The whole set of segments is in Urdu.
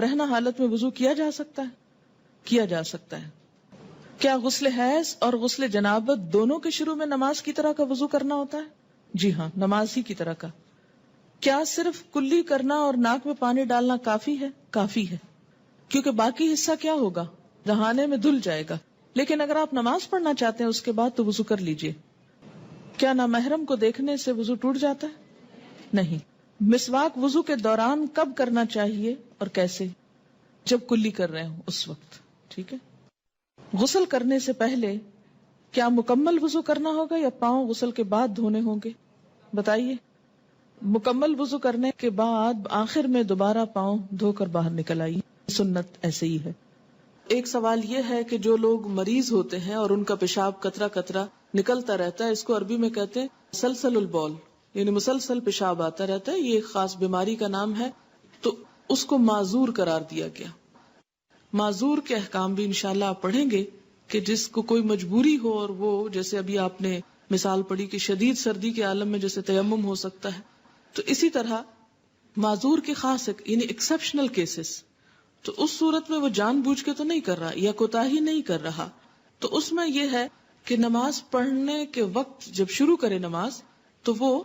رہنا حالت میں وضو کیا جا سکتا ہے؟ کیا جا سکتا ہے. کیا غسل حیض اور غسل جنابت دونوں کے شروع میں نماز کی طرح کا وضو کرنا ہوتا ہے؟ جی ہاں، نماز ہی کی طرح کا. کیا صرف کلی کرنا اور ناک میں پانی ڈالنا کافی ہے؟ کافی ہے، کیونکہ باقی حصہ کیا ہوگا؟ نہانے میں دھل جائے گا. لیکن اگر آپ نماز پڑھنا چاہتے ہیں اس کے بعد تو وضو کر لیجئے. کیا نامحرم کو دیکھنے سے وضو ٹوٹ جاتا ہے؟ نہیں. مسواک وضو کے دوران کب کرنا چاہیے اور کیسے؟ جب کلی کر رہے ہوں اس وقت. ٹھیک ہے. غسل کرنے سے پہلے کیا مکمل وضو کرنا ہوگا یا پاؤں غسل کے بعد دھونے ہوں گے؟ بتائیے. مکمل وضو کرنے کے بعد آخر میں دوبارہ پاؤں دھو کر باہر نکل آئیے. سنت ایسے ہی ہے. ایک سوال یہ ہے کہ جو لوگ مریض ہوتے ہیں اور ان کا پیشاب قطرہ قطرہ نکلتا رہتا ہے، اس کو عربی میں کہتے ہیں سلسل البول، یعنی مسلسل پیشاب آتا رہتا ہے. یہ ایک خاص بیماری کا نام ہے. تو اس کو معذور قرار دیا گیا. معذور کے احکام بھی انشاءاللہ آپ پڑھیں گے کہ جس کو کوئی مجبوری ہو، اور وہ جیسے ابھی آپ نے مثال پڑھی کہ شدید سردی کے عالم میں جیسے تیمم ہو سکتا ہے، تو اسی طرح معذور کے خاص یعنی ایکسپشنل کیسز، تو اس صورت میں وہ جان بوجھ کے تو نہیں کر رہا یا کوتاہی نہیں کر رہا. تو اس میں یہ ہے کہ نماز پڑھنے کے وقت جب شروع کرے نماز تو وہ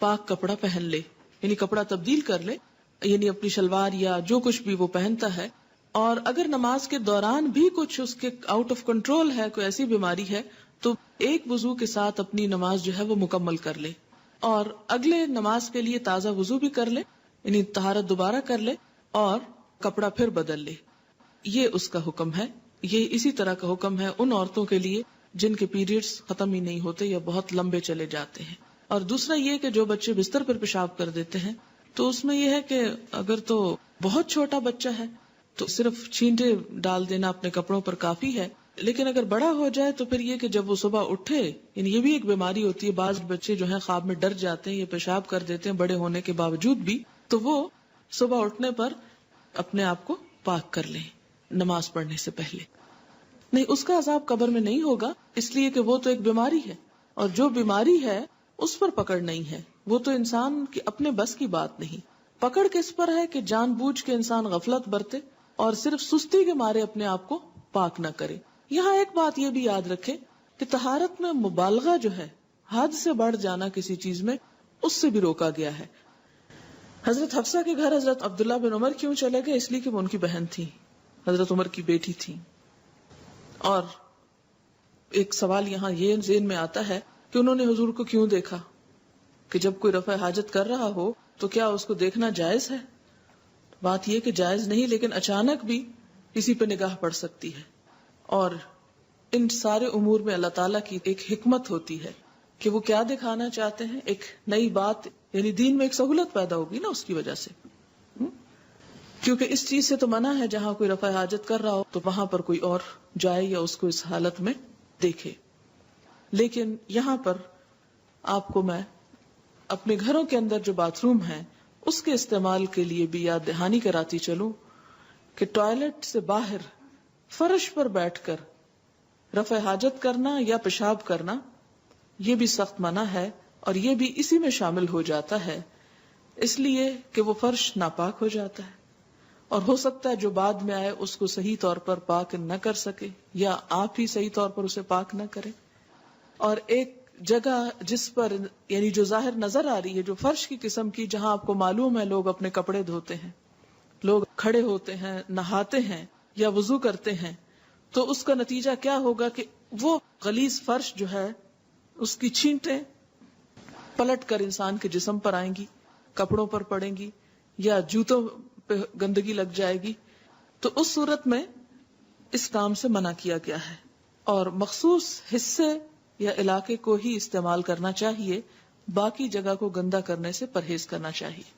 پاک کپڑا پہن لے، یعنی کپڑا تبدیل کر لے، یعنی اپنی شلوار یا جو کچھ بھی وہ پہنتا ہے. اور اگر نماز کے دوران بھی کچھ اس کے آؤٹ آف کنٹرول ہے، کوئی ایسی بیماری ہے، تو ایک وضو کے ساتھ اپنی نماز جو ہے وہ مکمل کر لے، اور اگلے نماز کے لیے تازہ وضو بھی کر لے، یعنی طہارت دوبارہ کر لے اور کپڑا پھر بدل لے. یہ اس کا حکم ہے. یہ اسی طرح کا حکم ہے ان عورتوں کے لیے جن کے پیریڈز ختم ہی نہیں ہوتے یا بہت لمبے چلے جاتے ہیں. اور دوسرا یہ کہ جو بچے بستر پر پیشاب کر دیتے ہیں، تو اس میں یہ ہے کہ اگر تو بہت چھوٹا بچہ ہے تو صرف چھینٹے ڈال دینا اپنے کپڑوں پر کافی ہے. لیکن اگر بڑا ہو جائے تو پھر یہ کہ جب وہ صبح اٹھے، یعنی یہ بھی ایک بیماری ہوتی ہے، بعض بچے جو ہیں خواب میں ڈر جاتے ہیں یا پیشاب کر دیتے ہیں بڑے ہونے کے باوجود بھی، تو وہ صبح اٹھنے پر اپنے آپ کو پاک کر لیں نماز پڑھنے سے پہلے. نہیں، اس کا عذاب قبر میں نہیں ہوگا، اس لیے کہ وہ تو ایک بیماری ہے، اور جو بیماری ہے اس پر پکڑ نہیں ہے. وہ تو انسان کی اپنے بس کی بات نہیں. پکڑ کس پر ہے کہ جان بوجھ کے انسان غفلت برتے اور صرف سستی کے مارے اپنے آپ کو پاک نہ کرے. یہاں ایک بات یہ بھی یاد رکھے کہ طہارت میں مبالغہ جو ہے، حد سے بڑھ جانا کسی چیز میں، اس سے بھی روکا گیا ہے. حضرت حفصہ کے گھر حضرت عبداللہ بن عمر کیوں چلے گئے؟ اس لیے کہ وہ ان کی بہن تھی، حضرت عمر کی بیٹی تھی. اور ایک سوال یہاں یہ ذہن میں آتا ہے کہ انہوں نے حضور کو کیوں دیکھا؟ کہ جب کوئی رفع حاجت کر رہا ہو تو کیا اس کو دیکھنا جائز ہے؟ بات یہ کہ جائز نہیں، لیکن اچانک بھی کسی پہ نگاہ پڑ سکتی ہے. اور ان سارے امور میں اللہ تعالیٰ کی ایک حکمت ہوتی ہے کہ وہ کیا دکھانا چاہتے ہیں. ایک نئی بات، یعنی دین میں ایک سہولت پیدا ہوگی نا اس کی وجہ سے، کیونکہ اس چیز سے تو منع ہے جہاں کوئی رفع حاجت کر رہا ہو تو وہاں پر کوئی اور جائے یا اس کو اس حالت میں دیکھے. لیکن یہاں پر آپ کو میں اپنے گھروں کے اندر جو باتھ روم ہیں اس کے استعمال کے لیے بھی یاد دہانی کراتی چلوں کہ ٹوائلٹ سے باہر فرش پر بیٹھ کر رفع حاجت کرنا یا پیشاب کرنا یہ بھی سخت منع ہے، اور یہ بھی اسی میں شامل ہو جاتا ہے، اس لیے کہ وہ فرش ناپاک ہو جاتا ہے، اور ہو سکتا ہے جو بعد میں آئے اس کو صحیح طور پر پاک نہ کر سکے، یا آپ ہی صحیح طور پر اسے پاک نہ کرے. اور ایک جگہ جس پر یعنی جو ظاہر نظر آ رہی ہے، جو فرش کی قسم کی، جہاں آپ کو معلوم ہے لوگ اپنے کپڑے دھوتے ہیں، لوگ کھڑے ہوتے ہیں، نہاتے ہیں یا وضو کرتے ہیں، تو اس کا نتیجہ کیا ہوگا کہ وہ غلیظ فرش جو ہے اس کی چھینٹیں پلٹ کر انسان کے جسم پر آئیں گی، کپڑوں پر پڑیں گی یا جوتوں پہ گندگی لگ جائے گی. تو اس صورت میں اس کام سے منع کیا گیا ہے، اور مخصوص حصے یا علاقے کو ہی استعمال کرنا چاہیے، باقی جگہ کو گندا کرنے سے پرہیز کرنا چاہیے.